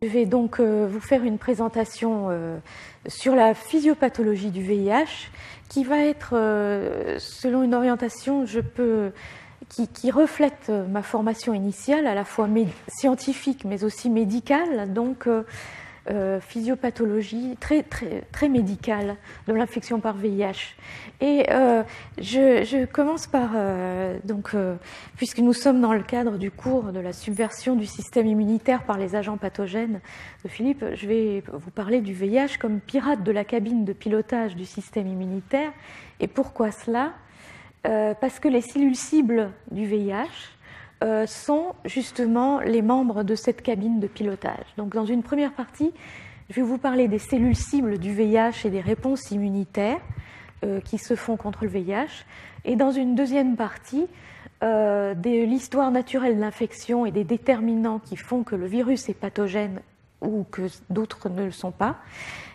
Je vais donc vous faire une présentation sur la physiopathologie du VIH qui va être, selon une orientation, qui reflète ma formation initiale, à la fois scientifique mais aussi médicale, donc physiopathologie très médicale de l'infection par VIH. Et je commence par, puisque nous sommes dans le cadre du cours de la subversion du système immunitaire par les agents pathogènes de Philippe, je vais vous parler du VIH comme pirate de la cabine de pilotage du système immunitaire. Et pourquoi cela ? Parce que les cellules cibles du VIH sont justement les membres de cette cabine de pilotage. Donc dans une première partie, je vais vous parler des cellules cibles du VIH et des réponses immunitaires qui se font contre le VIH. Et dans une deuxième partie, de l'histoire naturelle de l'infection et des déterminants qui font que le virus est pathogène ou que d'autres ne le sont pas,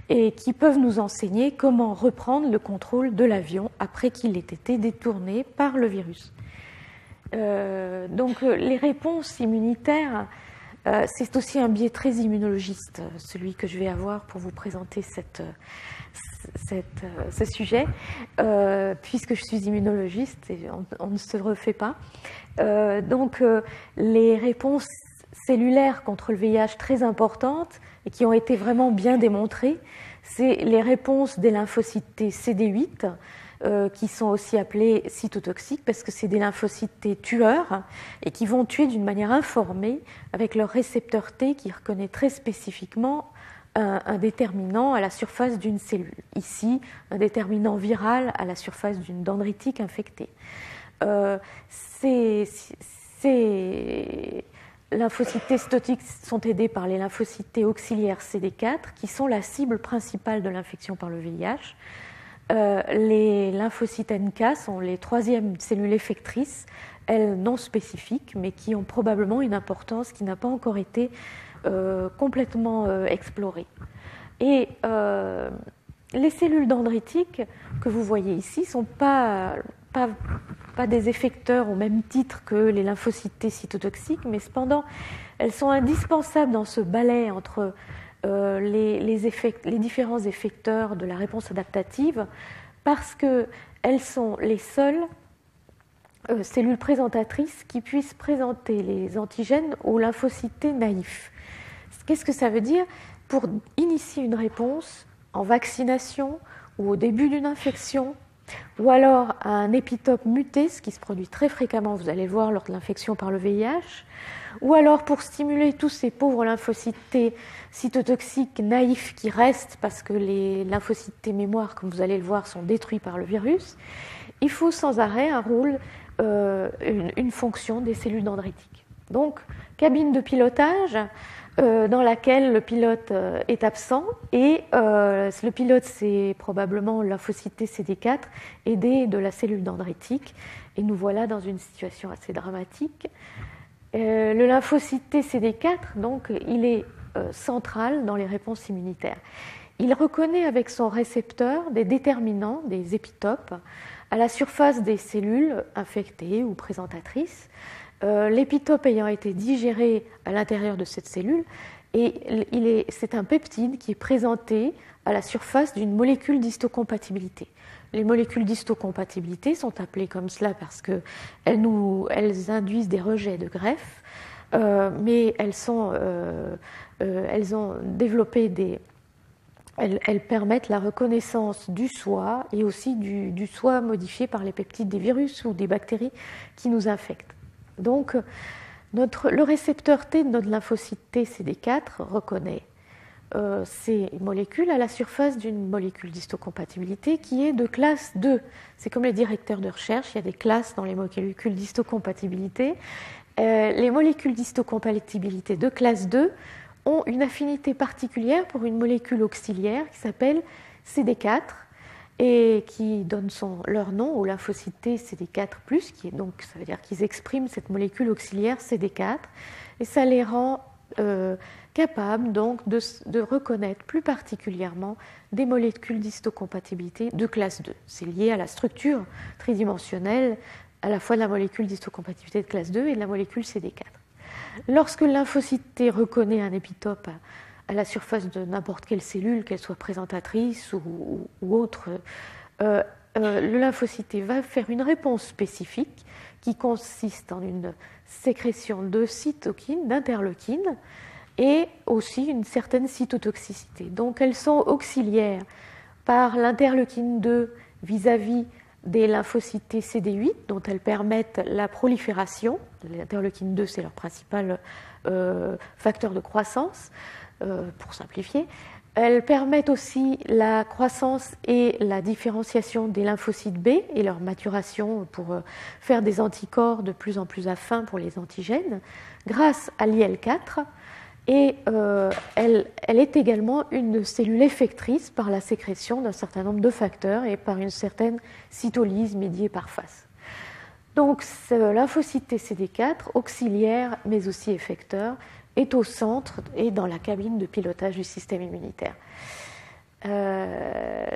et qui peuvent nous enseigner comment reprendre le contrôle de l'avion après qu'il ait été détourné par le virus. Donc les réponses immunitaires, c'est aussi un biais très immunologiste, celui que je vais avoir pour vous présenter ce sujet, puisque je suis immunologiste et on ne se refait pas. Les réponses cellulaires contre le VIH très importantes et qui ont été vraiment bien démontrées, c'est les réponses des lymphocytes T CD8, qui sont aussi appelés cytotoxiques parce que c'est des lymphocytes T tueurs et qui vont tuer d'une manière informée avec leur récepteur T qui reconnaît très spécifiquement un déterminant à la surface d'une cellule. Ici, un déterminant viral à la surface d'une dendritique infectée. Ces lymphocytes T cytotoxiques sont aidés par les lymphocytes T auxiliaires CD4 qui sont la cible principale de l'infection par le VIH. Les lymphocytes NK sont les troisièmes cellules effectrices, elles non spécifiques, mais qui ont probablement une importance qui n'a pas encore été complètement explorée. Et les cellules dendritiques que vous voyez ici ne sont pas des effecteurs au même titre que les lymphocytes T cytotoxiques, mais cependant, elles sont indispensables dans ce balai entre les différents effecteurs de la réponse adaptative parce qu'elles sont les seules cellules présentatrices qui puissent présenter les antigènes aux lymphocytes T naïfs. Qu'est-ce que ça veut dire ? Pour initier une réponse en vaccination ou au début d'une infection, ou alors à un épitope muté, ce qui se produit très fréquemment, vous allez le voir, lors de l'infection par le VIH, ou alors pour stimuler tous ces pauvres lymphocytes T cytotoxiques naïfs qui restent parce que les lymphocytes T mémoire, comme vous allez le voir, sont détruits par le virus, il faut sans arrêt un rôle, une fonction des cellules dendritiques. Donc, cabine de pilotage dans laquelle le pilote est absent et le pilote, c'est probablement le lymphocyte T CD4 aidé de la cellule dendritique. Et nous voilà dans une situation assez dramatique. Le lymphocyte T CD4, donc, il est central dans les réponses immunitaires. Il reconnaît avec son récepteur des déterminants, des épitopes, à la surface des cellules infectées ou présentatrices, l'épitope ayant été digéré à l'intérieur de cette cellule, et c'est un peptide qui est présenté à la surface d'une molécule d'histocompatibilité. Les molécules d'histocompatibilité sont appelées comme cela parce qu'elles induisent des rejets de greffe, mais elles ont développé elles permettent la reconnaissance du soi et aussi du soi modifié par les peptides des virus ou des bactéries qui nous infectent. Donc, le récepteur T de notre lymphocyte T CD4 reconnaît ces molécules à la surface d'une molécule d'histocompatibilité qui est de classe 2. C'est comme les directeurs de recherche, il y a des classes dans les molécules d'histocompatibilité. Les molécules d'histocompatibilité de classe 2 ont une affinité particulière pour une molécule auxiliaire qui s'appelle CD4 et qui donne leur nom au lymphocyte T CD4+, qui est donc, ça veut dire qu'ils expriment cette molécule auxiliaire CD4, et ça les rend capables donc de reconnaître plus particulièrement des molécules d'histocompatibilité de classe 2. C'est lié à la structure tridimensionnelle à la fois de la molécule d'histocompatibilité de classe 2 et de la molécule CD4. Lorsque le lymphocyte T reconnaît un épitope à la surface de n'importe quelle cellule, qu'elle soit présentatrice ou autre, le lymphocyte T va faire une réponse spécifique qui consiste en une sécrétion de cytokines, d'interleukines, et aussi une certaine cytotoxicité. Donc elles sont auxiliaires par l'interleukine 2 vis-à-vis des lymphocytes T CD8, dont elles permettent la prolifération. L'interleukine 2, c'est leur principal facteur de croissance, pour simplifier. Elles permettent aussi la croissance et la différenciation des lymphocytes B et leur maturation pour faire des anticorps de plus en plus affins pour les antigènes, grâce à l'IL4. Et elle est également une cellule effectrice par la sécrétion d'un certain nombre de facteurs et par une certaine cytolyse médiée par FAS. Donc, ce lymphocyte TCD4, auxiliaire mais aussi effecteur, est au centre et dans la cabine de pilotage du système immunitaire.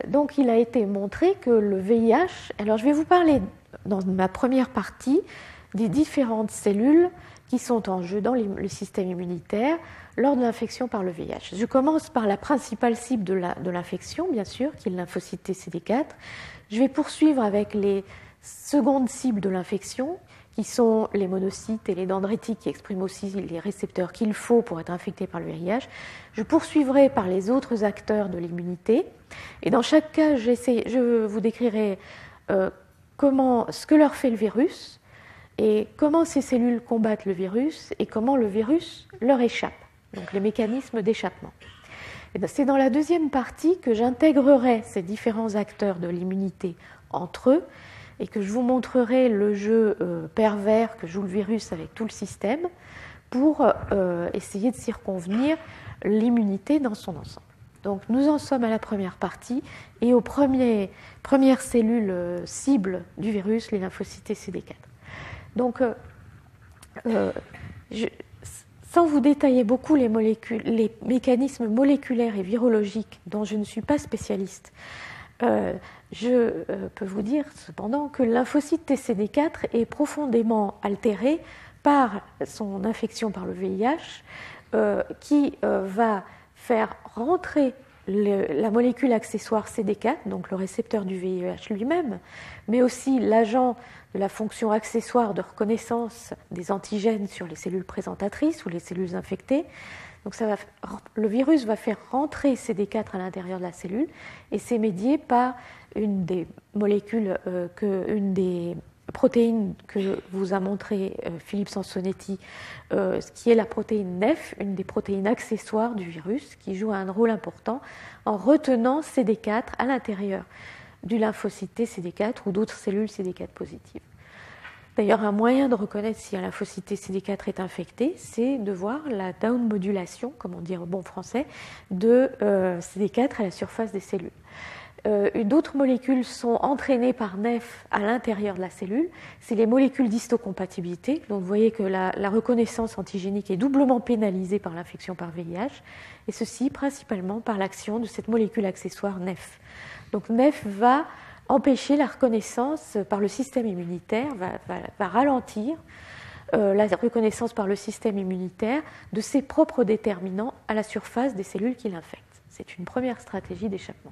Donc, il a été montré que le VIH... Alors, je vais vous parler dans ma première partie des différentes cellules qui sont en jeu dans le système immunitaire lors de l'infection par le VIH. Je commence par la principale cible de l'infection, bien sûr, qui est le lymphocyte TCD4. Je vais poursuivre avec les secondes cibles de l'infection, qui sont les monocytes et les dendritiques, qui expriment aussi les récepteurs qu'il faut pour être infecté par le VIH. Je poursuivrai par les autres acteurs de l'immunité. Et dans chaque cas, je vous décrirai ce que leur fait le virus, et comment ces cellules combattent le virus, et comment le virus leur échappe, donc les mécanismes d'échappement. C'est dans la deuxième partie que j'intégrerai ces différents acteurs de l'immunité entre eux, et que je vous montrerai le jeu pervers que joue le virus avec tout le système pour essayer de circonvenir l'immunité dans son ensemble. Donc nous en sommes à la première partie et aux premières cellules cibles du virus, les lymphocytes CD4. Donc, sans vous détailler beaucoup les mécanismes moléculaires et virologiques dont je ne suis pas spécialiste, je peux vous dire cependant que le lymphocyte TCD4 est profondément altéré par son infection par le VIH qui va faire rentrer la molécule accessoire CD4, donc le récepteur du VIH lui-même, mais aussi l'agent de la fonction accessoire de reconnaissance des antigènes sur les cellules présentatrices ou les cellules infectées. Donc le virus va faire rentrer CD4 à l'intérieur de la cellule et c'est médié par une des molécules, une des protéines que vous a montré Philippe Sansonetti, qui est la protéine NEF, une des protéines accessoires du virus, qui joue un rôle important en retenant CD4 à l'intérieur du lymphocyte CD4 ou d'autres cellules CD4 positives. D'ailleurs, un moyen de reconnaître si un lymphocyte CD4 est infecté, c'est de voir la down-modulation, comme on dit en bon français, de CD4 à la surface des cellules. D'autres molécules sont entraînées par NEF à l'intérieur de la cellule. C'est les molécules d'histocompatibilité. Donc vous voyez que la reconnaissance antigénique est doublement pénalisée par l'infection par VIH, et ceci principalement par l'action de cette molécule accessoire NEF. Donc NEF va empêcher la reconnaissance par le système immunitaire, va ralentir la reconnaissance par le système immunitaire de ses propres déterminants à la surface des cellules qui l'infectent. C'est une première stratégie d'échappement.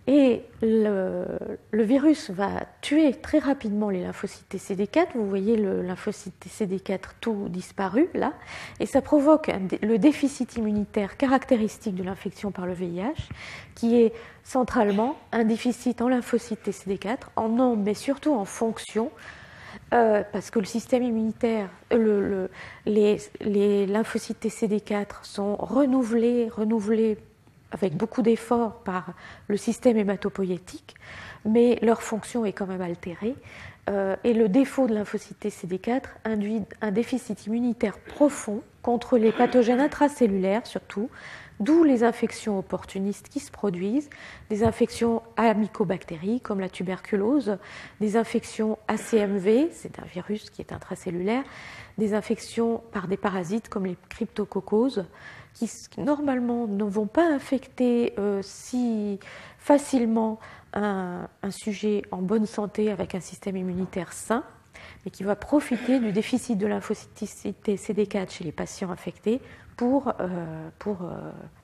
Et le virus va tuer très rapidement les lymphocytes TCD4. Vous voyez le lymphocyte TCD4 tout disparu là, et ça provoque le déficit immunitaire caractéristique de l'infection par le VIH, qui est centralement un déficit en lymphocytes TCD4, en nombre mais surtout en fonction, parce que le système immunitaire, les lymphocytes TCD4 sont renouvelés avec beaucoup d'efforts par le système hématopoïétique, mais leur fonction est quand même altérée. Et le défaut de lymphocyte TCD4 induit un déficit immunitaire profond contre les pathogènes intracellulaires surtout, d'où les infections opportunistes qui se produisent, des infections à mycobactéries comme la tuberculose, des infections ACMV, c'est un virus qui est intracellulaire, des infections par des parasites comme les cryptococcoses, qui normalement ne vont pas infecter si facilement un sujet en bonne santé avec un système immunitaire sain, mais qui va profiter du déficit de lymphocyticité CD4 chez les patients infectés pour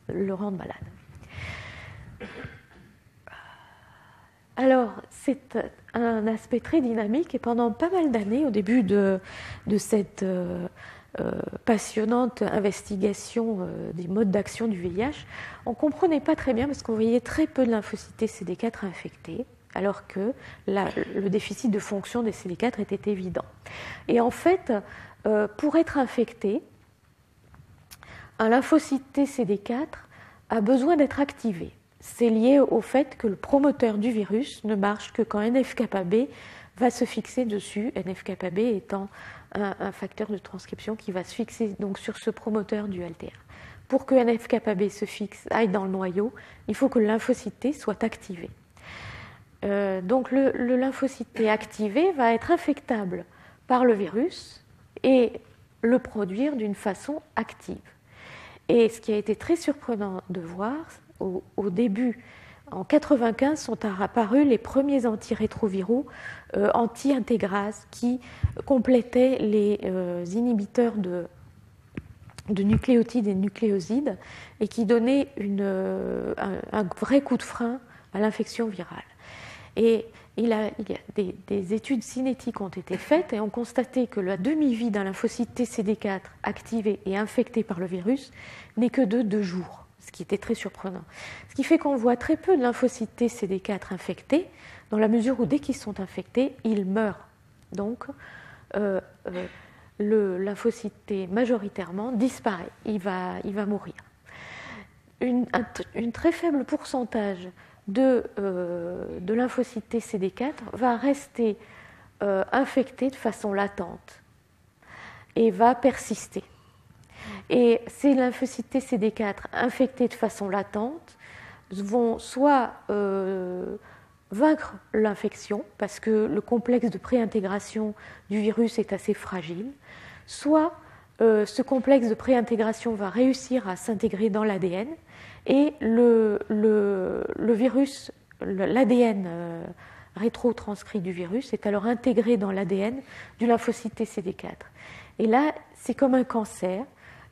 le rendre malade. Alors, c'est un aspect très dynamique et pendant pas mal d'années, au début de cette passionnante investigation des modes d'action du VIH, on ne comprenait pas très bien parce qu'on voyait très peu de lymphocytes CD4 infectés, alors que le déficit de fonction des CD4 était évident. Et en fait, pour être infecté, un lymphocyte CD4 a besoin d'être activé. C'est lié au fait que le promoteur du virus ne marche que quand NF-κB va se fixer dessus, NF-κB étant un facteur de transcription qui va se fixer donc sur ce promoteur du LTR. Pour que NF-κB se fixe, aille dans le noyau, il faut que le lymphocyte T soit activé. Donc le lymphocyte T activé va être infectable par le virus et le produire d'une façon active. Et ce qui a été très surprenant de voir, au début, en 1995, sont apparus les premiers antirétroviraux anti-intégrase qui complétaient les inhibiteurs de nucléotides et de nucléosides et qui donnaient un vrai coup de frein à l'infection virale. Et il y a des études cinétiques ont été faites et ont constaté que la demi-vie d'un lymphocyte TCD4 activé et infecté par le virus n'est que de 2 jours, ce qui était très surprenant. Ce qui fait qu'on voit très peu de lymphocytes TCD4 infectés, dans la mesure où dès qu'ils sont infectés, ils meurent. Donc, le lymphocyte T majoritairement disparaît, il va mourir. Un très faible pourcentage de lymphocytes T CD4 va rester infecté de façon latente et va persister. Et ces lymphocytes T CD4 infectés de façon latente vont soit vaincre l'infection parce que le complexe de préintégration du virus est assez fragile, soit ce complexe de préintégration va réussir à s'intégrer dans l'ADN et le virus, l'ADN rétrotranscrit du virus est alors intégré dans l'ADN du lymphocyte TCD4. Et là, c'est comme un cancer.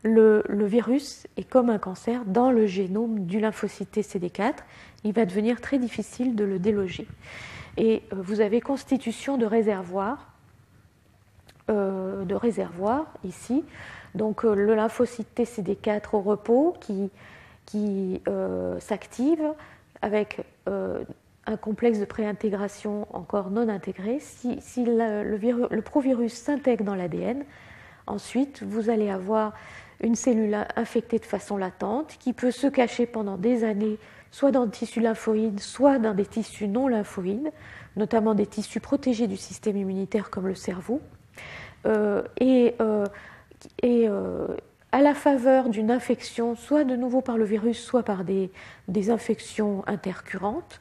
Le virus est comme un cancer dans le génome du lymphocyte TCD4. Il va devenir très difficile de le déloger. Et vous avez constitution de réservoirs ici. Donc le lymphocyte TCD4 au repos qui s'active avec un complexe de préintégration encore non intégré. Si le provirus s'intègre dans l'ADN, ensuite vous allez avoir une cellule infectée de façon latente qui peut se cacher pendant des années, soit dans le tissu lymphoïde, soit dans des tissus non lymphoïdes, notamment des tissus protégés du système immunitaire comme le cerveau. À la faveur d'une infection, soit de nouveau par le virus, soit par des infections intercurrentes,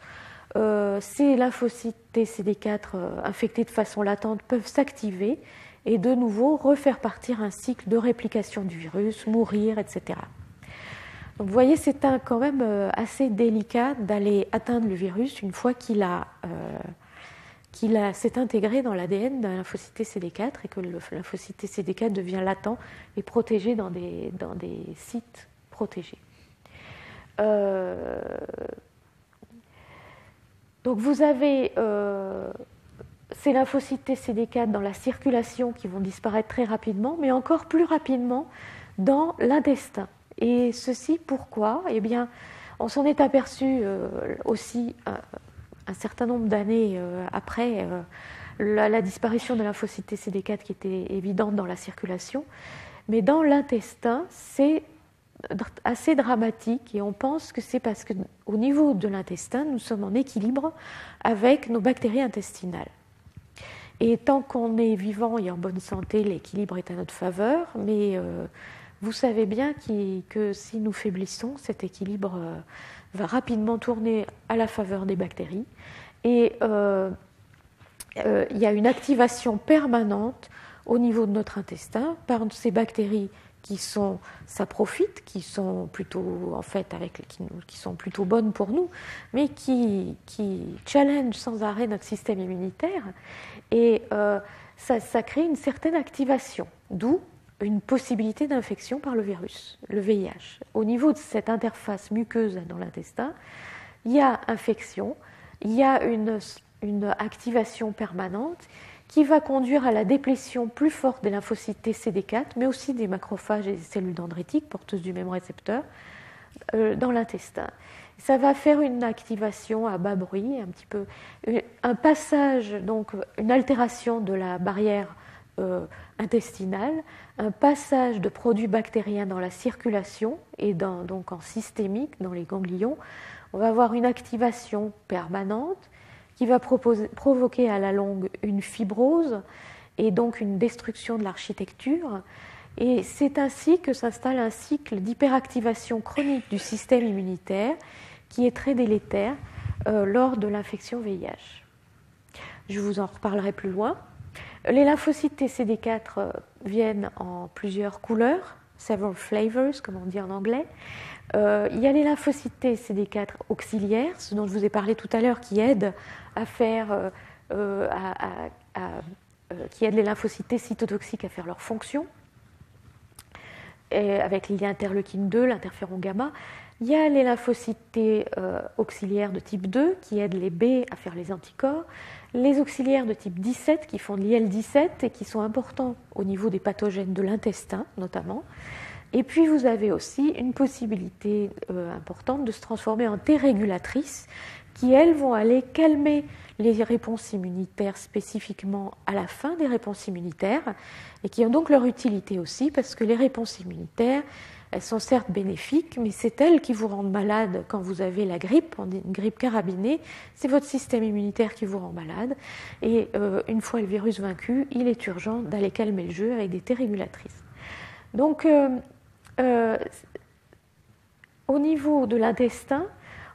ces lymphocytes TCD4 infectés de façon latente peuvent s'activer et de nouveau refaire partir un cycle de réplication du virus, mourir, etc. Donc vous voyez, c'est quand même assez délicat d'aller atteindre le virus une fois qu'il s'est intégré dans l'ADN d'un lymphocyte TCD4 et que le lymphocyte TCD4 devient latent et protégé dans des sites protégés. Donc vous avez ces lymphocytes TCD4 dans la circulation qui vont disparaître très rapidement, mais encore plus rapidement dans l'intestin. Et ceci pourquoi ? Eh bien, on s'en est aperçu aussi un certain nombre d'années après la disparition de lymphocytes TCD4 qui était évidente dans la circulation. Mais dans l'intestin, c'est assez dramatique et on pense que c'est parce qu'au niveau de l'intestin, nous sommes en équilibre avec nos bactéries intestinales. Et tant qu'on est vivant et en bonne santé, l'équilibre est à notre faveur, mais vous savez bien que si nous faiblissons, cet équilibre va rapidement tourner à la faveur des bactéries. Et il y a une activation permanente au niveau de notre intestin par ces bactéries qui sont saprophytes, qui sont plutôt en fait qui sont plutôt bonnes pour nous, mais qui challenge sans arrêt notre système immunitaire, et ça crée une certaine activation, d'où une possibilité d'infection par le virus, le VIH. Au niveau de cette interface muqueuse dans l'intestin, il y a infection, il y a une activation permanente qui va conduire à la déplétion plus forte des lymphocytes TCD4, mais aussi des macrophages et des cellules dendritiques porteuses du même récepteur dans l'intestin. Ça va faire une activation à bas bruit, un passage, donc une altération de la barrière intestinale, un passage de produits bactériens dans la circulation et donc en systémique dans les ganglions. On va avoir une activation permanente qui va provoquer à la longue une fibrose et donc une destruction de l'architecture. Et c'est ainsi que s'installe un cycle d'hyperactivation chronique du système immunitaire qui est très délétère lors de l'infection VIH. Je vous en reparlerai plus loin. Les lymphocytes TCD4 viennent en plusieurs couleurs, several flavors, comme on dit en anglais. Il y a les lymphocytes TCD4 auxiliaires, ce dont je vous ai parlé tout à l'heure, qui aident à faire, qui aident les lymphocytes T cytotoxiques à faire leur fonction, et avec l'interleukine 2, l'interféron gamma. Il y a les lymphocytes T auxiliaires de type 2 qui aident les B à faire les anticorps, les auxiliaires de type 17 qui font de l'IL-17 et qui sont importants au niveau des pathogènes de l'intestin notamment. Et puis vous avez aussi une possibilité importante de se transformer en T régulatrices qui, elles, vont aller calmer les réponses immunitaires spécifiquement à la fin des réponses immunitaires et qui ont donc leur utilité aussi parce que les réponses immunitaires, elles sont certes bénéfiques, mais c'est elles qui vous rendent malade quand vous avez la grippe, une grippe carabinée, c'est votre système immunitaire qui vous rend malade. Et une fois le virus vaincu, il est urgent d'aller calmer le jeu avec des T régulatrices. Donc, au niveau de l'intestin,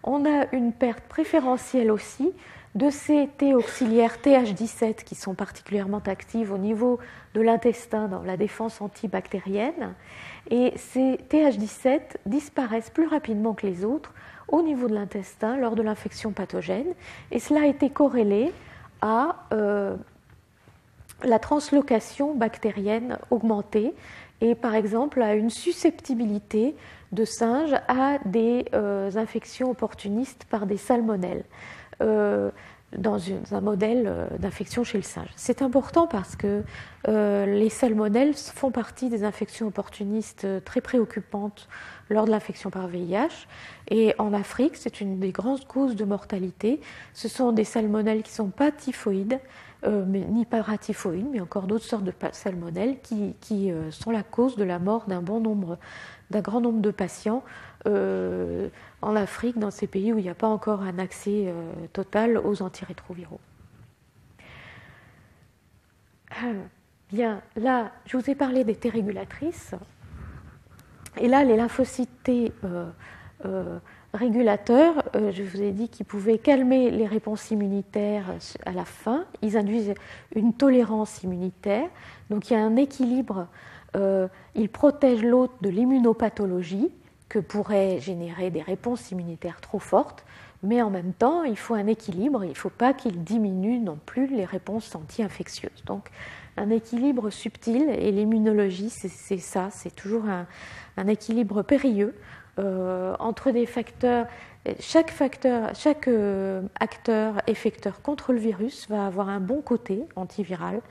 on a une perte préférentielle aussi de ces T auxiliaires TH17 qui sont particulièrement actives au niveau de l'intestin dans la défense antibactérienne. Et ces TH17 disparaissent plus rapidement que les autres au niveau de l'intestin lors de l'infection pathogène. Et cela a été corrélé à la translocation bactérienne augmentée et par exemple à une susceptibilité de singes à des infections opportunistes par des salmonelles dans un modèle d'infection chez le singe. C'est important parce que les salmonelles font partie des infections opportunistes très préoccupantes lors de l'infection par VIH. Et en Afrique, c'est une des grandes causes de mortalité. Ce sont des salmonelles qui ne sont pas typhoïdes, ni paratyphoïdes, mais encore d'autres sortes de salmonelles qui sont la cause de la mort d'un grand nombre de patients en Afrique, dans ces pays où il n'y a pas encore un accès total aux antirétroviraux. Bien, là, je vous ai parlé des T régulatrices. Et là, les lymphocytes T régulateurs, je vous ai dit qu'ils pouvaient calmer les réponses immunitaires à la fin. Ils induisent une tolérance immunitaire. Donc il y a un équilibre. Ils protègent l'hôte de l'immunopathologie que pourraient générer des réponses immunitaires trop fortes. Mais en même temps, il faut un équilibre. Il ne faut pas qu'ils diminuent non plus les réponses anti-infectieuses. Donc un équilibre subtil. Et l'immunologie, c'est ça. C'est toujours un équilibre périlleux entre des facteurs. Chaque acteur effecteur contre le virus va avoir un bon côté antiviral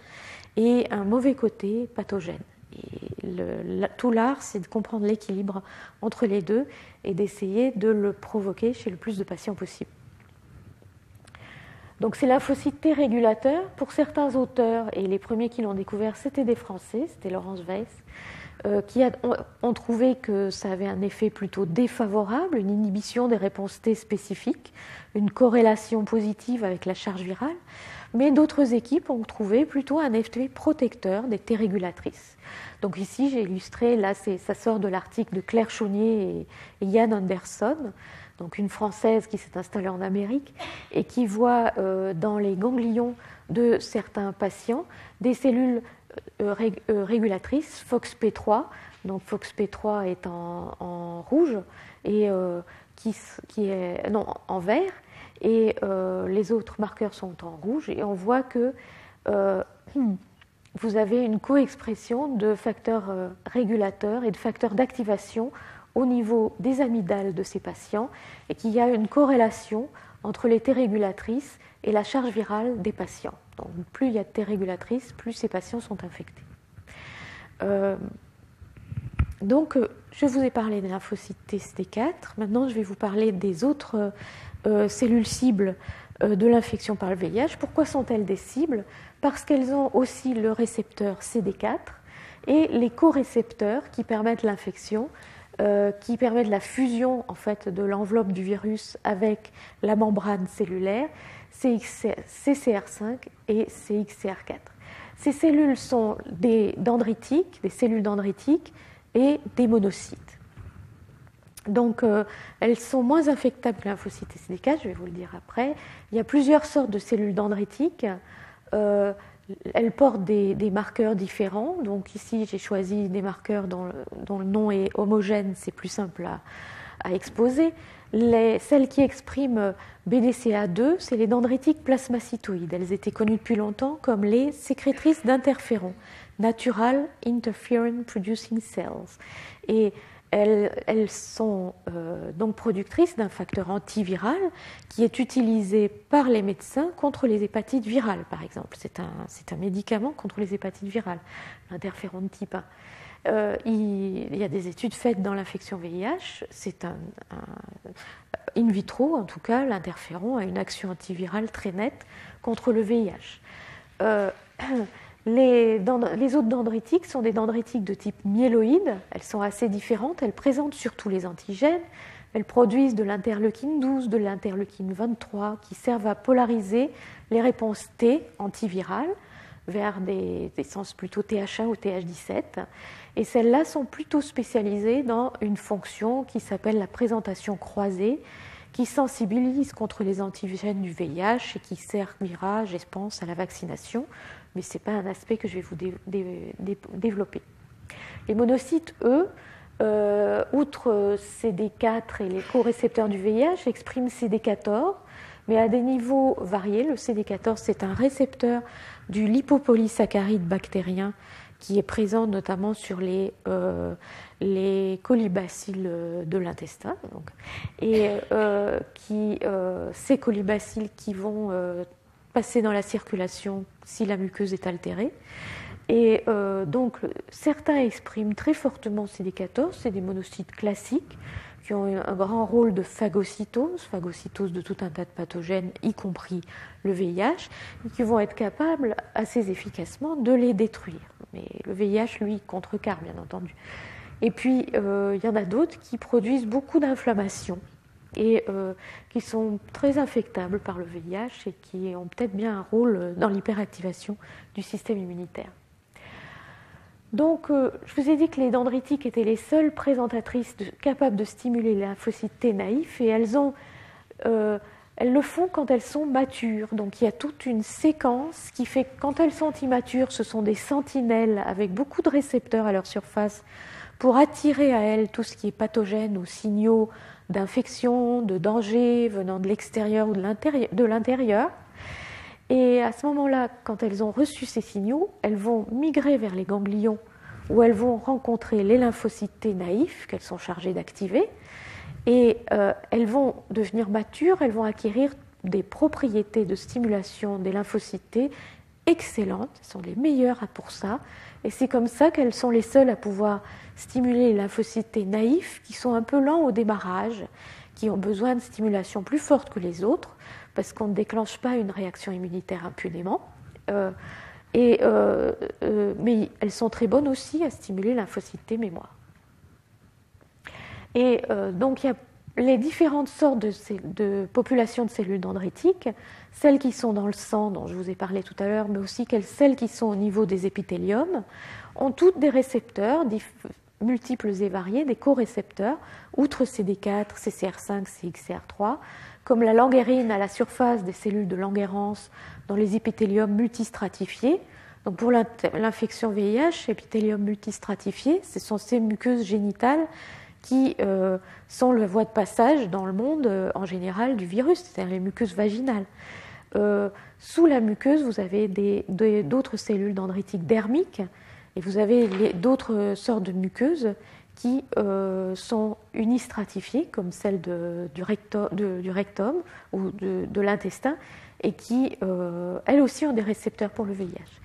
et un mauvais côté pathogène. Et tout l'art, c'est de comprendre l'équilibre entre les deux et d'essayer de le provoquer chez le plus de patients possible. Donc ces lymphocytes T régulateurs, pour certains auteurs, et les premiers qui l'ont découvert, c'était des Français, c'était Laurence Weiss, qui ont trouvé que ça avait un effet plutôt défavorable, une inhibition des réponses T spécifiques, une corrélation positive avec la charge virale, mais d'autres équipes ont trouvé plutôt un effet protecteur des T régulatrices. Donc ici, j'ai illustré, là ça sort de l'article de Claire Chaunier et Yann Anderson, donc une Française qui s'est installée en Amérique et qui voit dans les ganglions de certains patients des cellules régulatrices, FOXP3, donc FOXP3 est en rouge, et qui est en vert, et les autres marqueurs sont en rouge, et on voit que vous avez une coexpression de facteurs régulateurs et de facteurs d'activation au niveau des amygdales de ces patients, et qu'il y a une corrélation entre les T régulatrices et la charge virale des patients. Donc, plus il y a de T régulatrices, plus ces patients sont infectés. Donc, je vous ai parlé des lymphocytes TSD4. Maintenant, je vais vous parler des autres cellules cibles de l'infection par le VIH. Pourquoi sont-elles des cibles? Parce qu'elles ont aussi le récepteur CD4 et les corécepteurs qui permettent l'infection, qui permettent la fusion en fait, de l'enveloppe du virus avec la membrane cellulaire, CCR5 et CXCR4. Ces cellules sont des dendritiques, des cellules dendritiques et des monocytes. Donc, elles sont moins infectables que les lymphocytes CD4, je vais vous le dire après. Il y a plusieurs sortes de cellules dendritiques. Elles portent des marqueurs différents. Donc, ici, j'ai choisi des marqueurs dont le nom est homogène, c'est plus simple à exposer. Celles qui expriment BDCA2, c'est les dendritiques plasmacytoïdes. Elles étaient connues depuis longtemps comme les sécrétrices d'interférons, Natural Interferon Producing Cells. Et elles sont donc productrices d'un facteur antiviral qui est utilisé par les médecins contre les hépatites virales, par exemple. C'est un médicament contre les hépatites virales, l'interféron de type 1. Il y a des études faites dans l'infection VIH. C'est in vitro, en tout cas, l'interféron a une action antivirale très nette contre le VIH. Les autres dendritiques sont des dendritiques de type myéloïde. Elles sont assez différentes. Elles présentent surtout les antigènes. Elles produisent de l'interleukine 12, de l'interleukine 23 qui servent à polariser les réponses T antivirales vers des sens plutôt TH1 ou TH17. Et celles-là sont plutôt spécialisées dans une fonction qui s'appelle la présentation croisée, qui sensibilise contre les antigènes du VIH et qui servira, je pense, à la vaccination. Mais ce n'est pas un aspect que je vais vous développer. Les monocytes, eux, outre CD4 et les corécepteurs du VIH, expriment CD14, mais à des niveaux variés. Le CD14, c'est un récepteur du lipopolysaccharide bactérien qui est présent notamment sur les colibacilles de l'intestin. Et ces colibacilles qui vont passer dans la circulation si la muqueuse est altérée. Et donc, certains expriment très fortement CD14, c'est des monocytes classiques qui ont un grand rôle de phagocytose de tout un tas de pathogènes, y compris le VIH, et qui vont être capables assez efficacement de les détruire. Mais le VIH, lui, contrecarre, bien entendu. Et puis, il y en a d'autres qui produisent beaucoup d'inflammation et qui sont très infectables par le VIH et qui ont peut-être bien un rôle dans l'hyperactivation du système immunitaire. Donc, je vous ai dit que les dendritiques étaient les seules présentatrices capables de stimuler les lymphocytes T naïfs et elles le font quand elles sont matures. Donc, il y a toute une séquence qui fait que quand elles sont immatures, ce sont des sentinelles avec beaucoup de récepteurs à leur surface pour attirer à elles tout ce qui est pathogène ou signaux d'infection, de danger venant de l'extérieur ou de l'intérieur. Et à ce moment-là, quand elles ont reçu ces signaux, elles vont migrer vers les ganglions où elles vont rencontrer les lymphocytes T naïfs qu'elles sont chargées d'activer. Et elles vont devenir matures, elles vont acquérir des propriétés de stimulation des lymphocytes T excellentes, elles sont les meilleures pour ça. Et c'est comme ça qu'elles sont les seules à pouvoir stimuler les lymphocytes T naïfs qui sont un peu lents au démarrage, qui ont besoin de stimulation plus forte que les autres, parce qu'on ne déclenche pas une réaction immunitaire impunément. Mais elles sont très bonnes aussi à stimuler lymphocytes T mémoire. Et donc il y a les différentes sortes de populations de cellules dendritiques, celles qui sont dans le sang, dont je vous ai parlé tout à l'heure, mais aussi celles qui sont au niveau des épithéliums, ont toutes des récepteurs multiples et variés, des corécepteurs, outre CD4, CCR5, CXCR3, comme la languérine à la surface des cellules de Langerhans dans les épithéliums multistratifiés, Donc pour l'infection VIH, épithélium multistratifié, ce sont ces muqueuses génitales qui sont la voie de passage dans le monde en général du virus, c'est-à-dire les muqueuses vaginales. Sous la muqueuse, vous avez d'autres cellules dendritiques dermiques et vous avez d'autres sortes de muqueuses qui sont unistratifiées, comme celle du rectum ou de l'intestin, et qui, elles aussi, ont des récepteurs pour le VIH.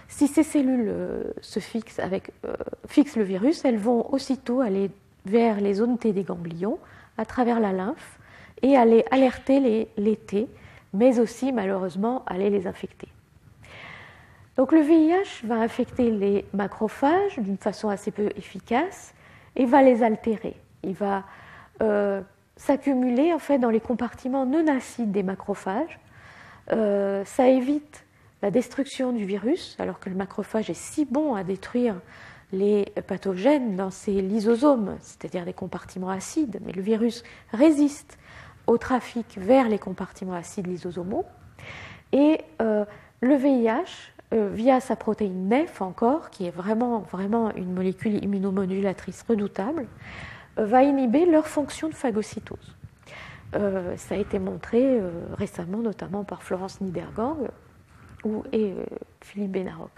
Si ces cellules fixent le virus, elles vont aussitôt aller vers les zones T des ganglions, à travers la lymphe, et aller alerter les T, mais aussi, malheureusement, aller les infecter. Donc le VIH va infecter les macrophages d'une façon assez peu efficace et va les altérer. Il va s'accumuler en fait dans les compartiments non acides des macrophages. Ça évite la destruction du virus, alors que le macrophage est si bon à détruire les pathogènes dans ses lysosomes, c'est-à-dire des compartiments acides, mais le virus résiste au trafic vers les compartiments acides lysosomaux. Et le VIH, via sa protéine NEF encore, qui est vraiment une molécule immunomodulatrice redoutable, va inhiber leur fonction de phagocytose. Ça a été montré récemment, notamment par Florence Niedergang et Philippe Benarroch.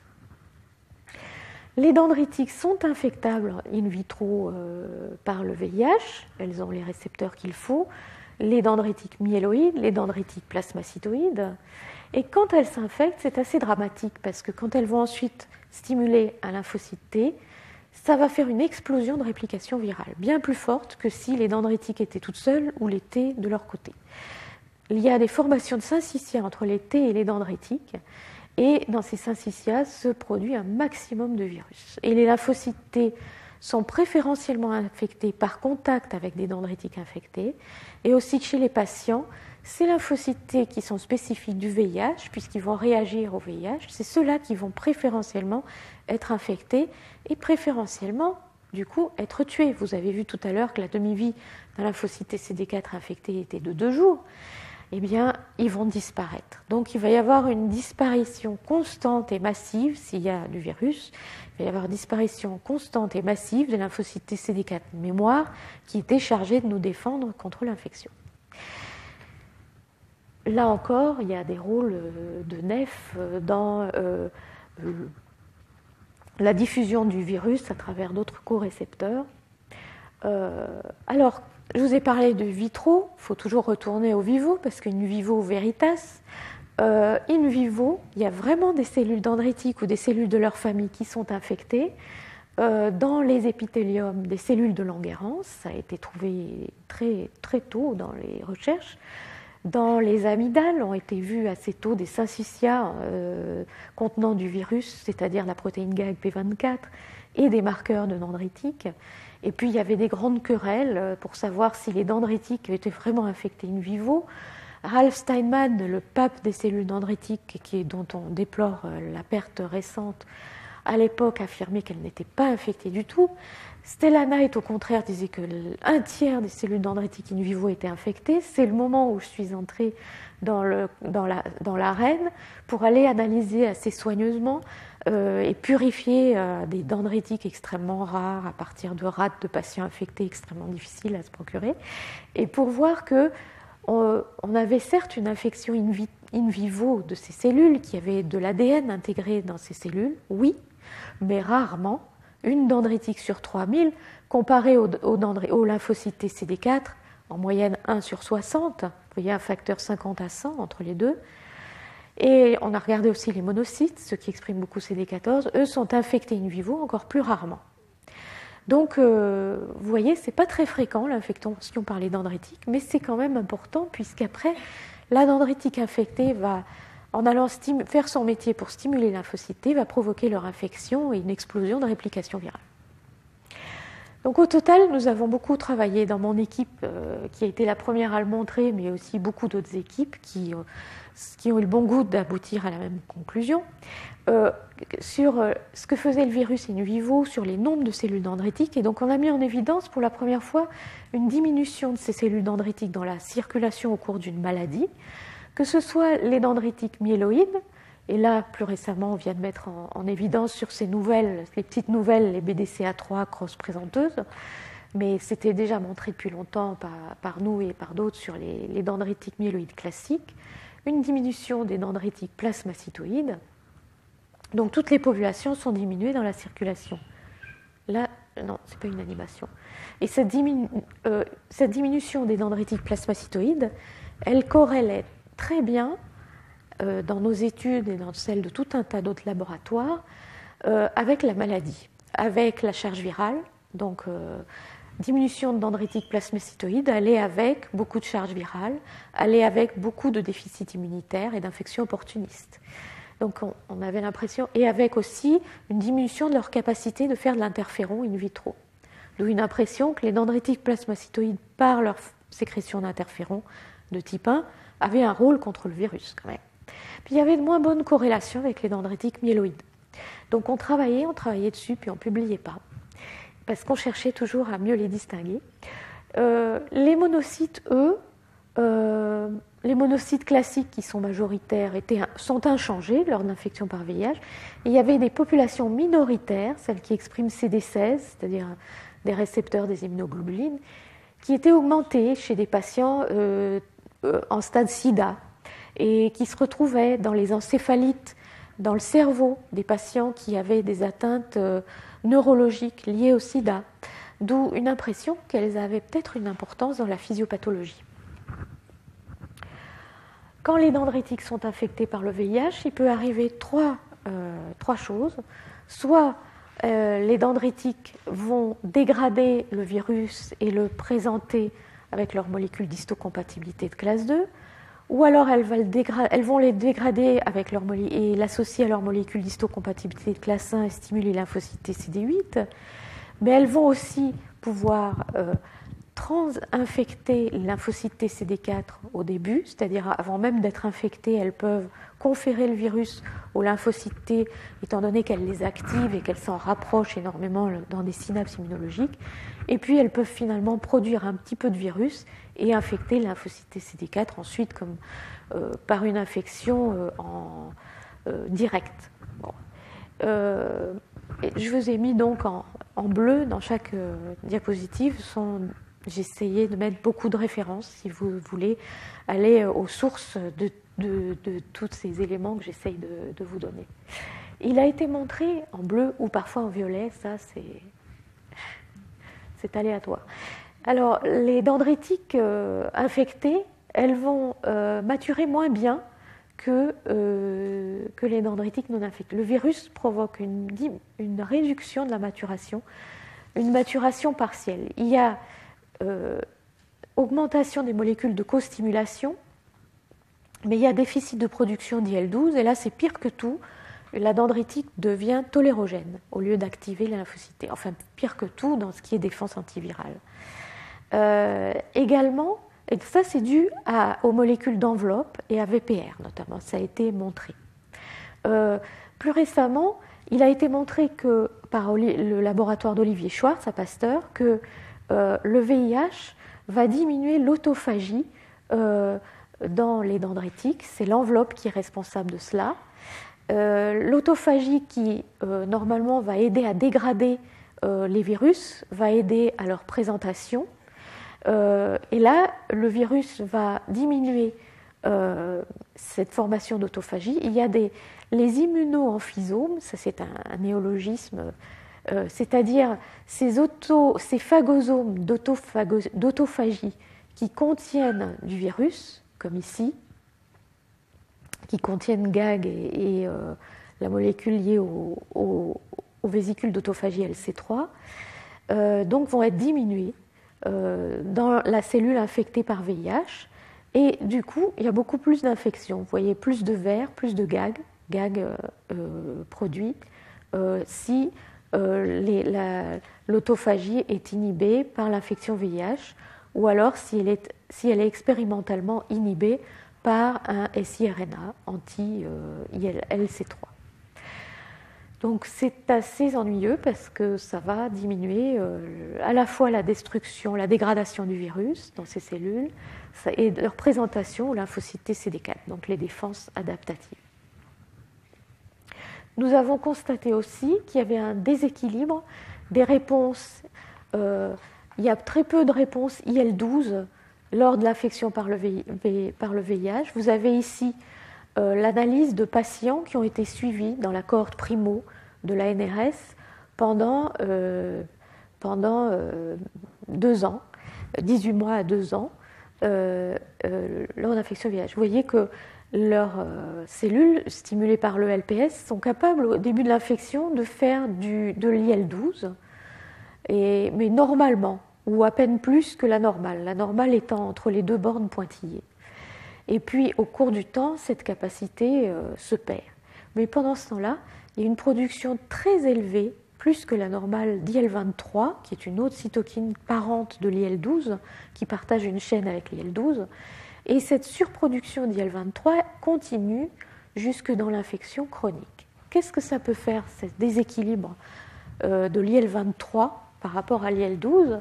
Les dendritiques sont infectables in vitro par le VIH, elles ont les récepteurs qu'il faut, les dendritiques myéloïdes, les dendritiques plasmacytoïdes. Et quand elles s'infectent, c'est assez dramatique parce que quand elles vont ensuite stimuler un lymphocyte T, ça va faire une explosion de réplication virale, bien plus forte que si les dendritiques étaient toutes seules ou les T de leur côté. Il y a des formations de syncytia entre les T et les dendritiques, et dans ces syncytias se produit un maximum de virus. Et les lymphocytes T sont préférentiellement infectés par contact avec des dendritiques infectés, et aussi chez les patients, ces lymphocytes T qui sont spécifiques du VIH, puisqu'ils vont réagir au VIH, c'est ceux-là qui vont préférentiellement être infectés et préférentiellement, du coup, être tués. Vous avez vu tout à l'heure que la demi-vie d'un lymphocyte CD4 infecté était de 2 jours. Eh bien, ils vont disparaître. Donc, il va y avoir une disparition constante et massive, s'il y a du virus, il va y avoir une disparition constante et massive des lymphocytes CD4 mémoire qui étaient chargés de nous défendre contre l'infection. Là encore, il y a des rôles de NEF dans la diffusion du virus à travers d'autres corécepteurs. Alors, je vous ai parlé de vitro, il faut toujours retourner au vivo, parce qu'in vivo veritas, in vivo, il y a vraiment des cellules dendritiques ou des cellules de leur famille qui sont infectées. Dans les épithéliums des cellules de Langerhans, ça a été trouvé très, très tôt dans les recherches. Dans les amygdales ont été vus assez tôt des syncytias contenant du virus, c'est-à-dire la protéine GAG-P24 et des marqueurs de dendritiques. Et puis il y avait des grandes querelles pour savoir si les dendritiques étaient vraiment infectés in vivo. Ralph Steinman, le pape des cellules dendritiques, dont on déplore la perte récente, à l'époque affirmait qu'elles n'étaient pas infectées du tout. Stella Knight, au contraire, disait que un tiers des cellules dendritiques in vivo étaient infectées. C'est le moment où je suis entrée dans l'arène pour aller analyser assez soigneusement et purifier des dendritiques extrêmement rares à partir de rats de patients infectés extrêmement difficiles à se procurer, et pour voir que on avait certes une infection in vivo de ces cellules, qui avaient de l'ADN intégré dans ces cellules, oui, mais rarement. Une dendritique sur 3000, comparée au lymphocyte TCD4, en moyenne 1 sur 60, vous voyez un facteur 50 à 100 entre les deux. Et on a regardé aussi les monocytes, ceux qui expriment beaucoup CD14, eux sont infectés in vivo encore plus rarement. Donc, vous voyez, ce n'est pas très fréquent l'infection par les dendritiques, mais c'est quand même important, puisqu'après, la dendritique infectée va, en allant faire son métier pour stimuler lymphocytes T, va provoquer leur infection et une explosion de réplication virale. Donc au total, nous avons beaucoup travaillé dans mon équipe, qui a été la première à le montrer, mais aussi beaucoup d'autres équipes qui ont eu le bon goût d'aboutir à la même conclusion, sur ce que faisait le virus in vivo, sur les nombres de cellules dendritiques. Et donc on a mis en évidence pour la première fois une diminution de ces cellules dendritiques dans la circulation au cours d'une maladie, que ce soit les dendritiques myéloïdes, Et là, plus récemment, on vient de mettre en évidence sur ces nouvelles, les petites nouvelles, les BDCA3 cross-présenteuses. Mais c'était déjà montré depuis longtemps par nous et par d'autres sur les dendritiques myéloïdes classiques, une diminution des dendritiques plasmacytoïdes. Donc toutes les populations sont diminuées dans la circulation. Là, non, ce n'est pas une animation. Et cette diminution des dendritiques plasmacytoïdes, elle corrélait très bien dans nos études et dans celles de tout un tas d'autres laboratoires avec la maladie, avec la charge virale. Donc, diminution de dendritiques plasmacytoïdes allait avec beaucoup de charge virale, allait avec beaucoup de déficits immunitaires et d'infections opportunistes. Donc, on avait l'impression, et avec aussi une diminution de leur capacité de faire de l'interféron in vitro. D'où une impression que les dendritiques plasmacytoïdes, par leur sécrétion d'interféron de type 1, avaient un rôle contre le virus quand même. Puis il y avait de moins bonnes corrélations avec les dendritiques myéloïdes. Donc on travaillait dessus, puis on ne publiait pas, parce qu'on cherchait toujours à mieux les distinguer. Les monocytes, eux, les monocytes classiques qui sont majoritaires sont inchangés lors d'infection par VIH. Et il y avait des populations minoritaires, celles qui expriment CD16, c'est-à-dire des récepteurs des immunoglobulines, qui étaient augmentées chez des patients en stade SIDA et qui se retrouvaient dans les encéphalites, dans le cerveau des patients qui avaient des atteintes neurologiques liées au SIDA, d'où une impression qu'elles avaient peut-être une importance dans la physiopathologie. Quand les dendritiques sont infectés par le VIH, il peut arriver trois choses. Soit les dendritiques vont dégrader le virus et le présenter avec leur molécule d'histocompatibilité de classe 2, ou alors elles vont les dégrader avec et l'associer à leur molécule d'histocompatibilité de classe 1 et stimuler les lymphocytes CD8, mais elles vont aussi pouvoir trans-infecter les lymphocytes TCD4 au début, c'est-à-dire avant même d'être infectées, elles peuvent conférer le virus aux lymphocytes T, étant donné qu'elles les activent et qu'elles s'en rapprochent énormément dans des synapses immunologiques. Et puis elles peuvent finalement produire un petit peu de virus et infecter les lymphocytes TCD4 ensuite comme, par une infection directe. Bon. Je vous ai mis donc en bleu dans chaque diapositive. J'ai essayé de mettre beaucoup de références si vous voulez aller aux sources de tous ces éléments que j'essaye de vous donner. Il a été montré en bleu ou parfois en violet, ça c'est aléatoire. Alors, les dendritiques infectées, elles vont maturer moins bien que les dendritiques non infectés. Le virus provoque une réduction de la maturation, une maturation partielle. Il y a augmentation des molécules de co-stimulation, mais il y a déficit de production d'IL-12, et là c'est pire que tout, la dendritique devient tolérogène au lieu d'activer les lymphocytes. Enfin, pire que tout dans ce qui est défense antivirale. Également, et ça c'est dû aux molécules d'enveloppe et à VPR notamment, ça a été montré. Plus récemment, il a été montré que par le laboratoire d'Olivier Schwartz à Pasteur que le VIH va diminuer l'autophagie dans les dendritiques, c'est l'enveloppe qui est responsable de cela. L'autophagie qui normalement va aider à dégrader les virus, va aider à leur présentation. Et là, le virus va diminuer cette formation d'autophagie. Il y a les immunoamphisomes, ça c'est un néologisme, c'est-à-dire ces phagosomes d'autophagie qui contiennent du virus, comme ici, qui contiennent GAG et la molécule liée aux vésicules d'autophagie LC3, donc vont être diminués dans la cellule infectée par VIH. Et du coup, il y a beaucoup plus d'infections. Vous voyez, plus de vers, plus de GAG produit si l'autophagie est inhibée par l'infection VIH, ou alors si elle est expérimentalement inhibée par un siRNA anti-LC3. Donc c'est assez ennuyeux parce que ça va diminuer à la fois la destruction, la dégradation du virus dans ces cellules et leur présentation aux lymphocytes TCD4, donc les défenses adaptatives. nous avons constaté aussi qu'il y avait un déséquilibre des réponses. Il y a très peu de réponses IL-12 lors de l'infection par le VIH. Vous avez ici l'analyse de patients qui ont été suivis dans la cohorte primo de la NRS pendant 2 ans, 18 mois à 2 ans, lors d'infection VIH. Vous voyez que leurs cellules stimulées par le LPS sont capables au début de l'infection de faire de l'IL-12, mais normalement, ou à peine plus que la normale étant entre les 2 bornes pointillées. Et puis au cours du temps, cette capacité se perd. Mais pendant ce temps-là, il y a une production très élevée, plus que la normale, d'IL-23, qui est une autre cytokine parente de l'IL-12, qui partage une chaîne avec l'IL-12. Et cette surproduction d'IL-23 continue jusque dans l'infection chronique. Qu'est-ce que ça peut faire, ce déséquilibre de l'IL-23 par rapport à l'IL-12?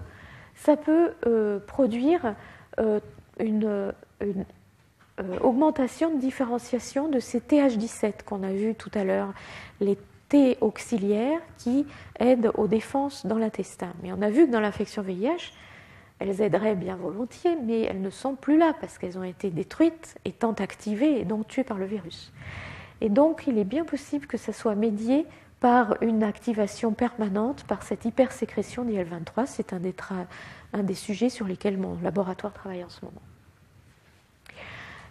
Ça peut produire une augmentation de différenciation de ces TH17 qu'on a vu tout à l'heure, les T auxiliaires qui aident aux défenses dans l'intestin. Mais on a vu que dans l'infection VIH, elles aideraient bien volontiers, mais elles ne sont plus là parce qu'elles ont été détruites, étant activées et donc tuées par le virus. Et donc, il est bien possible que ça soit médié par une activation permanente, par cette hypersécrétion d'IL-23. C'est un des sujets sur lesquels mon laboratoire travaille en ce moment.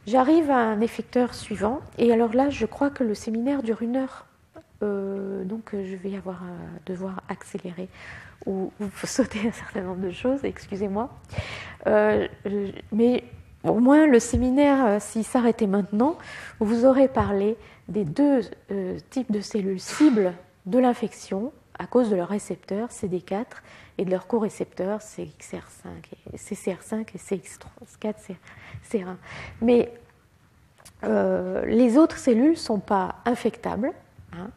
J'arrive à un effecteur suivant, et alors là, je crois que le séminaire dure 1 heure, donc je vais devoir accélérer ou sauter un certain nombre de choses, excusez-moi. Mais au moins, le séminaire, s'il s'arrêtait maintenant, vous aurez parlé des 2 types de cellules cibles de l'infection à cause de leurs récepteurs CD4 et de leurs corécepteurs CCR5 et CX4-CR1. Mais les autres cellules ne sont pas infectables,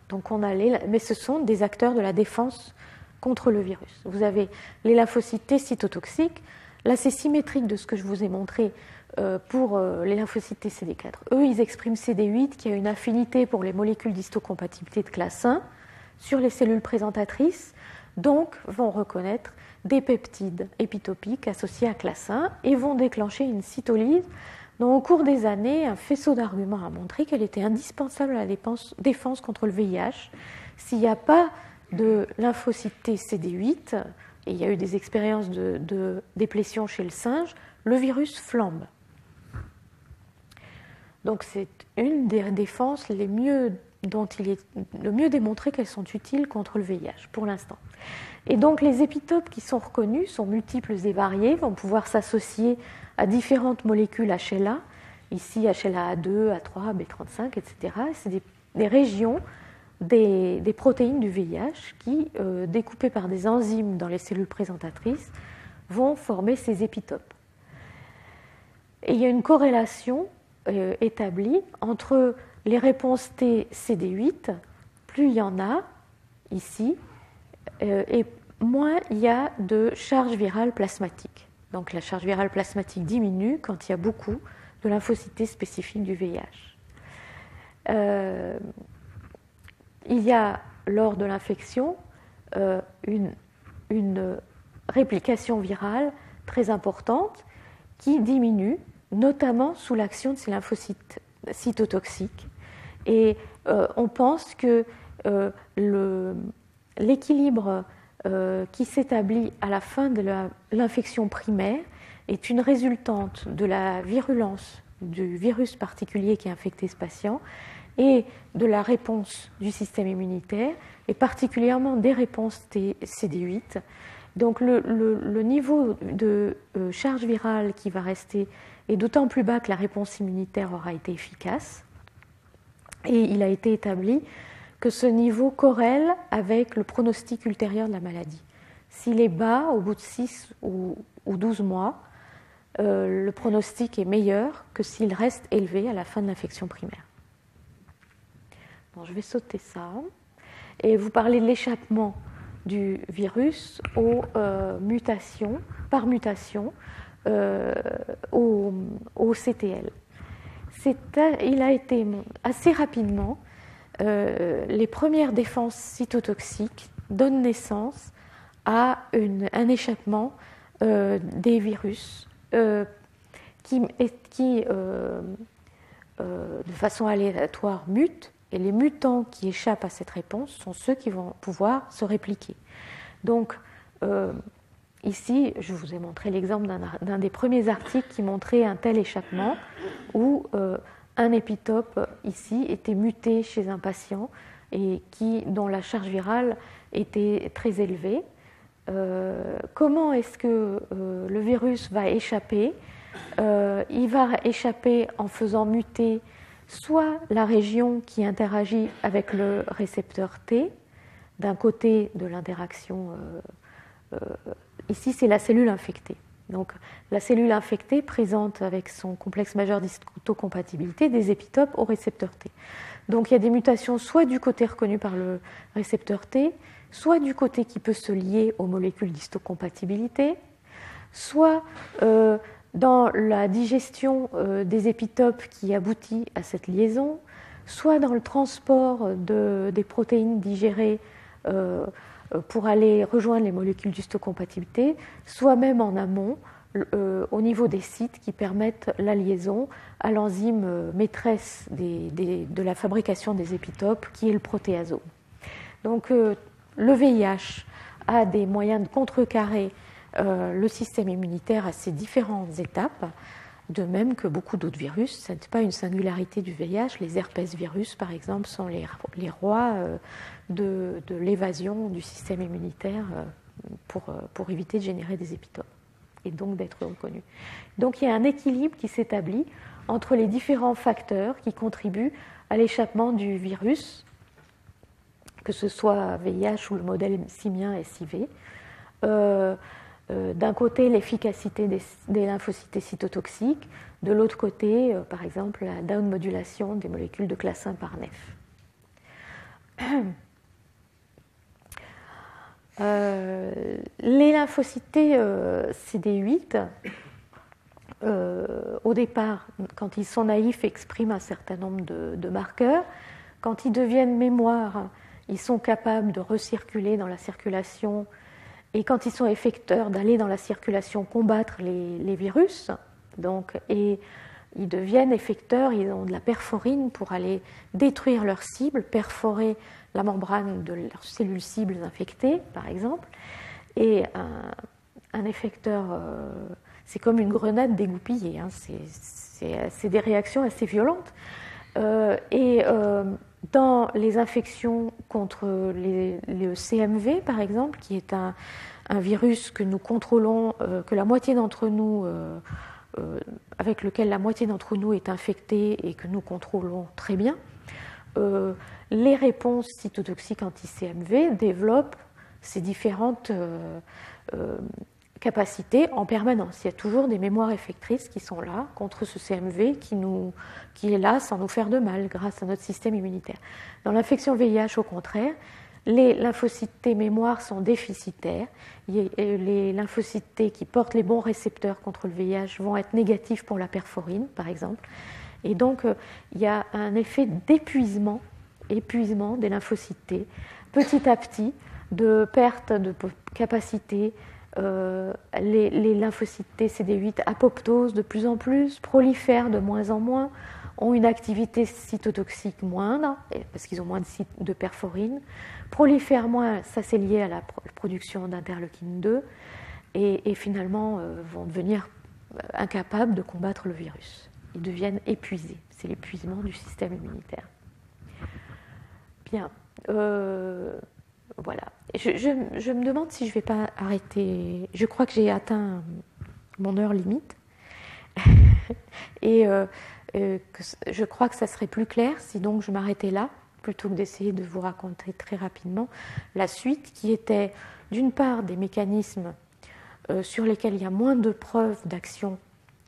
donc mais ce sont des acteurs de la défense contre le virus. Vous avez les lymphocytes T cytotoxiques. Là, c'est symétrique de ce que je vous ai montré pour les lymphocytes T CD4. Eux, ils expriment CD8 qui a une affinité pour les molécules d'histocompatibilité de classe 1 sur les cellules présentatrices, donc vont reconnaître des peptides épitopiques associés à classe 1 et vont déclencher une cytolyse dont, au cours des années, un faisceau d'arguments a montré qu'elle était indispensable à la défense contre le VIH. S'il n'y a pas de lymphocytes T CD8, et il y a eu des expériences de déplétion chez le singe, le virus flambe. Donc c'est une des défenses dont il est le mieux démontré qu'elles sont utiles contre le VIH pour l'instant. Et donc les épitopes qui sont reconnus sont multiples et variés, vont pouvoir s'associer à différentes molécules HLA, ici HLA-A2, A3, B35, etc. C'est des régions des protéines du VIH qui, découpées par des enzymes dans les cellules présentatrices, vont former ces épitopes. Et il y a une corrélation établie entre les réponses T CD8, plus il y en a ici, et moins il y a de charge virale plasmatique. Donc la charge virale plasmatique diminue quand il y a beaucoup de lymphocytes T spécifiques du VIH. Il y a, lors de l'infection, une réplication virale très importante qui diminue, notamment sous l'action de ces lymphocytes cytotoxiques. Et on pense que l'équilibre qui s'établit à la fin de l'infection primaire est une résultante de la virulence du virus particulier qui a infecté ce patient et de la réponse du système immunitaire, et particulièrement des réponses CD8. Donc le niveau de charge virale qui va rester est d'autant plus bas que la réponse immunitaire aura été efficace. Et il a été établi que ce niveau corrèle avec le pronostic ultérieur de la maladie. S'il est bas au bout de 6 ou 12 mois, le pronostic est meilleur que s'il reste élevé à la fin de l'infection primaire. Bon, je vais sauter ça. Et vous parlez de l'échappement du virus aux mutations, par mutation au CTL. Il a été assez rapidement les premières défenses cytotoxiques donnent naissance à un échappement des virus qui de façon aléatoire mutent, et les mutants qui échappent à cette réponse sont ceux qui vont pouvoir se répliquer. Donc, ici, je vous ai montré l'exemple d'un des premiers articles qui montrait un tel échappement où un épitope ici était muté chez un patient et dont la charge virale était très élevée. Comment est-ce que le virus va échapper ? Il va échapper en faisant muter soit la région qui interagit avec le récepteur T, d'un côté de l'interaction, ici c'est la cellule infectée. Donc la cellule infectée présente avec son complexe majeur d'histocompatibilité des épitopes au récepteur T. Donc il y a des mutations soit du côté reconnu par le récepteur T, soit du côté qui peut se lier aux molécules d'histocompatibilité, soit dans la digestion des épitopes qui aboutit à cette liaison, soit dans le transport des protéines digérées pour aller rejoindre les molécules d'histocompatibilité, soit même en amont, au niveau des sites qui permettent la liaison à l'enzyme maîtresse de la fabrication des épitopes, qui est le protéasome. Donc le VIH a des moyens de contrecarrer le système immunitaire à ces différentes étapes, de même que beaucoup d'autres virus. Ce n'est pas une singularité du VIH. Les herpès virus, par exemple, sont les rois de l'évasion du système immunitaire pour éviter de générer des épitopes et donc d'être reconnus. Donc il y a un équilibre qui s'établit entre les différents facteurs qui contribuent à l'échappement du virus, que ce soit VIH ou le modèle simien SIV. D'un côté, l'efficacité des lymphocytes cytotoxiques, de l'autre côté, par exemple, la down-modulation des molécules de classe 1 par nef. Les lymphocytes CD8, au départ, quand ils sont naïfs, expriment un certain nombre de marqueurs. Quand ils deviennent mémoire, ils sont capables de recirculer dans la circulation, et quand ils sont effecteurs, d'aller dans la circulation combattre les virus. Et ils deviennent effecteurs, ils ont de la perforine pour aller détruire leur cible, perforer la membrane de leurs cellules cibles infectées, par exemple. Et un effecteur, c'est comme une grenade dégoupillée, hein, c'est des réactions assez violentes. Dans les infections contre le CMV, par exemple, qui est un virus que nous contrôlons, que la moitié d'entre nous, avec lequel la moitié d'entre nous est infectée et que nous contrôlons très bien, les réponses cytotoxiques anti-CMV développent ces différentes capacités en permanence. Il y a toujours des mémoires effectrices qui sont là contre ce CMV qui est là sans nous faire de mal grâce à notre système immunitaire. Dans l'infection VIH, au contraire, les lymphocytes T mémoire sont déficitaires. Les lymphocytes T qui portent les bons récepteurs contre le VIH vont être négatifs pour la perforine, par exemple. Et donc, il y a un effet d'épuisement des lymphocytes T, petit à petit, de perte de capacité. Les lymphocytes T CD8 apoptosent de plus en plus, prolifèrent de moins en moins, ont une activité cytotoxique moindre, parce qu'ils ont moins de perforine, prolifèrent moins, ça c'est lié à la production d'interleukine 2, et finalement vont devenir incapables de combattre le virus. Ils deviennent épuisés, c'est l'épuisement du système immunitaire. Bien. Voilà. Je me demande si je ne vais pas arrêter. Je crois que j'ai atteint mon heure limite. Et je crois que ça serait plus clair si donc je m'arrêtais là, plutôt que d'essayer de vous raconter très rapidement la suite, qui était d'une part des mécanismes sur lesquels il y a moins de preuves d'action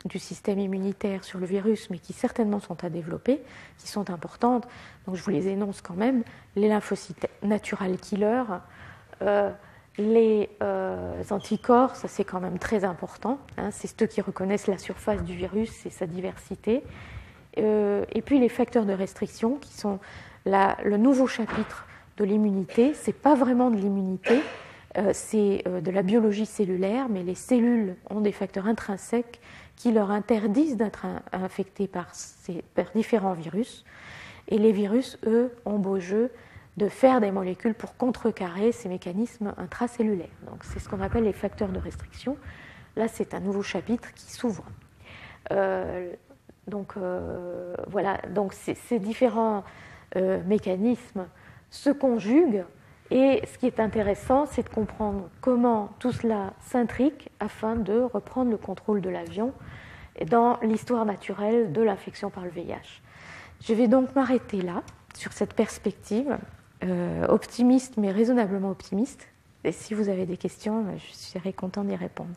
du système immunitaire sur le virus, mais qui certainement sont à développer, qui sont importantes. Donc je vous les énonce quand même. Les lymphocytes natural killers, les anticorps, ça c'est quand même très important, hein, c'est ceux qui reconnaissent la surface du virus et sa diversité. Et puis les facteurs de restriction qui sont Le nouveau chapitre de l'immunité, ce n'est pas vraiment de l'immunité, c'est de la biologie cellulaire, mais les cellules ont des facteurs intrinsèques qui leur interdisent d'être infectées par différents virus. Et les virus, eux, ont beau jeu de faire des molécules pour contrecarrer ces mécanismes intracellulaires. Donc c'est ce qu'on appelle les facteurs de restriction. Là, c'est un nouveau chapitre qui s'ouvre. Voilà, donc ces différents mécanismes se conjuguent. Et ce qui est intéressant, c'est de comprendre comment tout cela s'intrique afin de reprendre le contrôle de l'avion dans l'histoire naturelle de l'infection par le VIH. Je vais donc m'arrêter là, sur cette perspective, optimiste mais raisonnablement optimiste. Et si vous avez des questions, je serai content d'y répondre.